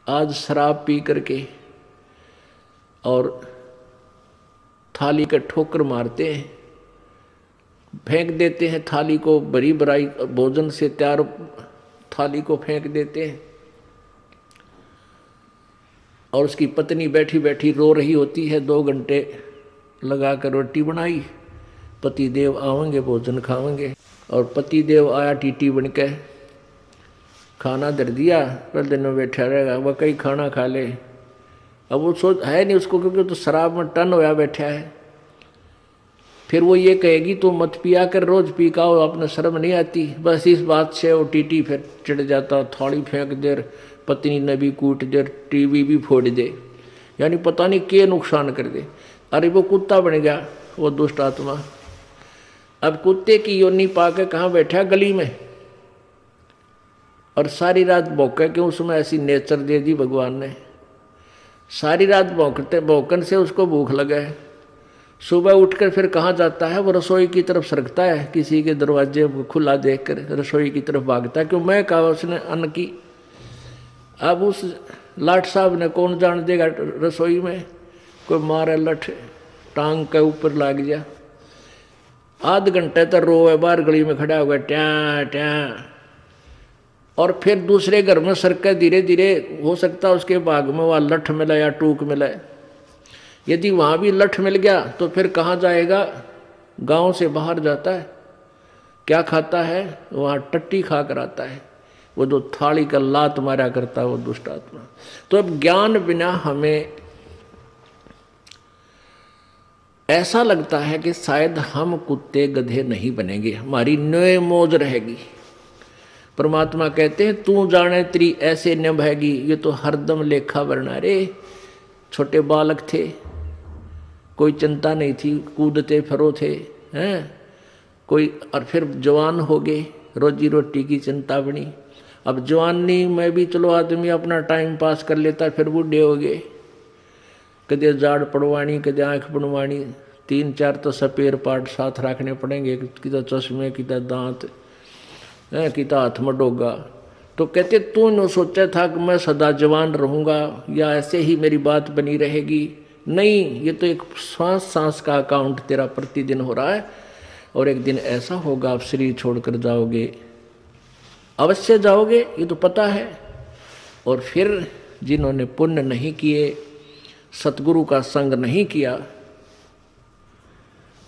आज शराब पी करके और थाली का ठोकर मारते हैं, फेंक देते हैं थाली को, बड़ी बड़ाई भोजन से तैयार थाली को फेंक देते हैं। और उसकी पत्नी बैठी बैठी रो रही होती है, 2 घंटे लगा कर रोटी बनाई, पति देव आवेंगे भोजन खावेंगे, और पति देव आया टीटी बन के, खाना धर दिया, पहले दिन में बैठा रहेगा, वह कई खाना खा ले। अब वो सोच है नहीं उसको, क्योंकि तो शराब में टन होया बैठा है। फिर वो ये कहेगी तो मत पिया कर, रोज पी का हो, अपने शर्म नहीं आती। बस इस बात से वो टीटी फिर चिढ़ जाता, थाली फेंक दे, पत्नी ने भी कूट दे, टीवी भी फोड़ दे, यानी पता नहीं क्या नुकसान कर दे। अरे वो कुत्ता बन गया वो दुष्ट आत्मा। अब कुत्ते की योनि पाके कहाँ बैठा, गली में, और सारी रात भौंके, क्यों उसमें ऐसी नेचर दे दी भगवान ने। सारी रात भौंकते भौंकन से उसको भूख लगा है। सुबह उठकर फिर कहाँ जाता है, वो रसोई की तरफ सरकता है, किसी के दरवाजे खुला देखकर रसोई की तरफ भागता है, क्यों मैं कहा उसने अन्न की। अब उस लाट साहब ने कौन जान देगा, रसोई में कोई मारे लठ टांग के ऊपर लाग गया। आध घंटे तक रोए, बाहर गली में खड़ा हुआ ट्या ट्या, और फिर दूसरे घर में सरके धीरे धीरे, हो सकता है उसके बाग में वह लठ मिला या टूक मिला। यदि वहाँ भी लठ मिल गया तो फिर कहाँ जाएगा, गांव से बाहर जाता है। क्या खाता है, वहाँ टट्टी खा कर आता है, वो जो थाली का लात मारा करता है वो दुष्ट आत्मा। तो अब ज्ञान बिना हमें ऐसा लगता है कि शायद हम कुत्ते गधे नहीं बनेंगे, हमारी न्योय मौज रहेगी। परमात्मा कहते हैं तू जाने तेरी ऐसे न बहेगी, ये तो हरदम लेखा वरना रे। छोटे बालक थे, कोई चिंता नहीं थी, कूदते फिरो थे हैं कोई, और फिर जवान हो गए, रोजी रोटी की चिंता बनी। अब जवानी में भी चलो आदमी अपना टाइम पास कर लेता, फिर बूढ़े हो गए, कदे जाड़ पड़वानी, कदे आँख बनवानी, 3-4 तो सपेर पार्ट साथ रखने पड़ेंगे, किता चश्मे, किता दांत, किता हाथ में डोगा। तो कहते तू न सोचा था कि मैं सदा जवान रहूँगा या ऐसे ही मेरी बात बनी रहेगी। नहीं, ये तो एक सांस सांस का अकाउंट तेरा प्रतिदिन हो रहा है, और एक दिन ऐसा होगा आप शरीर छोड़कर जाओगे, अवश्य जाओगे, ये तो पता है। और फिर जिन्होंने पुण्य नहीं किए, सतगुरु का संग नहीं किया,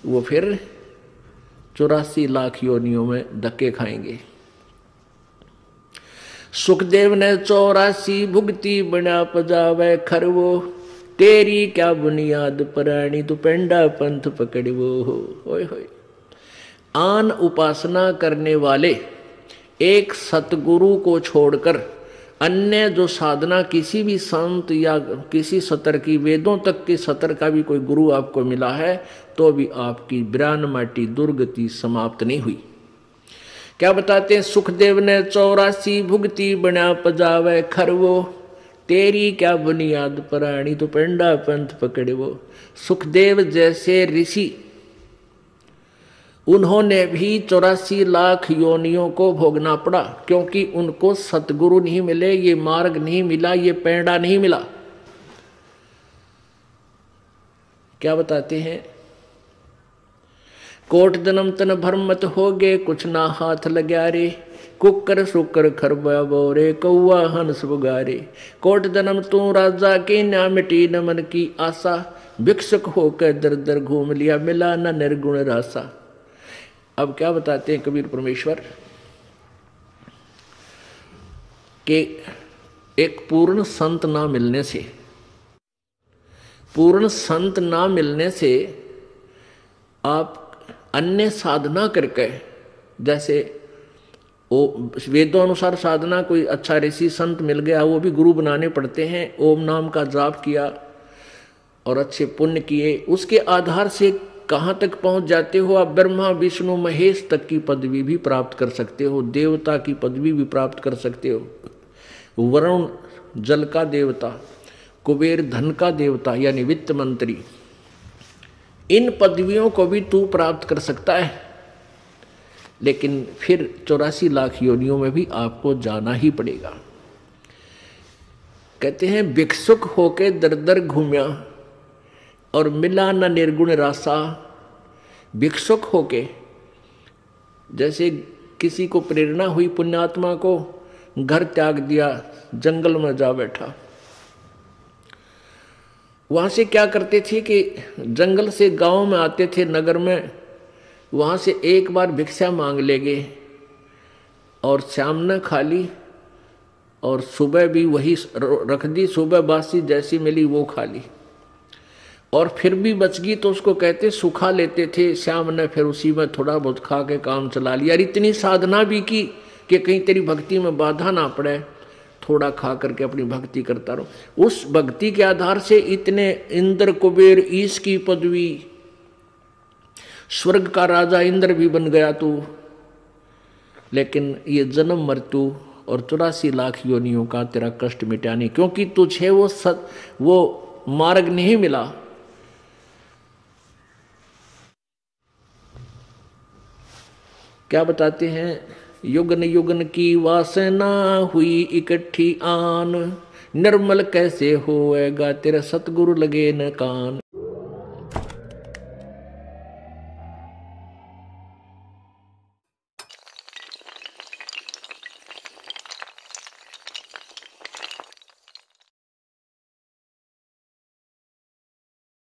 वो फिर 84 लाख योनियों में धक्के खाएंगे। सुखदेव ने 84 भुगती बना पजावे खरवो, तेरी क्या बुनियाद पराणी तू पेंडा पंथ पकड़वो हो। होय होय। आन उपासना करने वाले एक सतगुरु को छोड़कर अन्य जो साधना किसी भी संत या किसी सतर की, वेदों तक के सतर का भी कोई गुरु आपको मिला है, तो भी आपकी ब्राह्मटी दुर्गति समाप्त नहीं हुई। क्या बताते हैं, सुखदेव ने 84 भुगती बना पजावे खरवो, तेरी क्या बुनियाद पराणी तो पेंडा पंथ पकड़वो। सुखदेव जैसे ऋषि, उन्होंने भी 84 लाख योनियों को भोगना पड़ा, क्योंकि उनको सतगुरु नहीं मिले, ये मार्ग नहीं मिला, ये पेंडा नहीं मिला। क्या बताते हैं, कोट जन्म तन भरमत हो गए, कुछ ना हाथ लग्या रे, कुकर सुकर खरबा बोरे, कौआ हंस बुगारे। कोट जन्म तू राजा की, ना मिटी न मन की आशा, भिक्षुक होकर दर दर घूम लिया, मिला न निर्गुण रासा। अब क्या बताते हैं कबीर परमेश्वर कि एक पूर्ण संत ना मिलने से, पूर्ण संत ना मिलने से आप अन्य साधना करके, जैसे वो वेदों अनुसार साधना, कोई अच्छा ऋषि संत मिल गया, वो भी गुरु बनाने पड़ते हैं, ओम नाम का जाप किया और अच्छे पुण्य किए, उसके आधार से कहाँ तक पहुँच जाते हो आप, ब्रह्मा विष्णु महेश तक की पदवी भी प्राप्त कर सकते हो, देवता की पदवी भी प्राप्त कर सकते हो। वरुण जल का देवता, कुबेर धन का देवता यानी वित्त मंत्री, इन पदवियों को भी तू प्राप्त कर सकता है। लेकिन फिर 84 लाख योनियों में भी आपको जाना ही पड़ेगा। कहते हैं भिक्षुक होके दर दर घूमया और मिला न निर्गुण रासा। भिक्षुक होके, जैसे किसी को प्रेरणा हुई पुण्यात्मा को, घर त्याग दिया, जंगल में जा बैठा। वहां से क्या करते थे कि जंगल से गांव में आते थे, नगर में, वहां से एक बार भिक्षा मांग लेंगे और शाम न खा ली और सुबह भी वही रख दी, सुबह बासी जैसी मिली वो खा ली, और फिर भी बच गई तो उसको कहते सुखा लेते थे। शाम ने फिर उसी में थोड़ा बहुत खा के काम चला लिया। और इतनी साधना भी की कि कहीं तेरी भक्ति में बाधा ना पड़े, थोड़ा खा करके अपनी भक्ति करता रहो। उस भक्ति के आधार से इतने इंद्र कुबेर ईश की पदवी, स्वर्ग का राजा इंद्र भी बन गया तू। लेकिन ये जन्म मृत्यु और 84 लाख योनियों का तेरा कष्ट मिटा नहीं, क्योंकि तुझे वो मार्ग नहीं मिला। क्या बताते हैं, युगन युगन की वासना हुई इकट्ठी आन, निर्मल कैसे होएगा तेरा सतगुरु लगे न कान।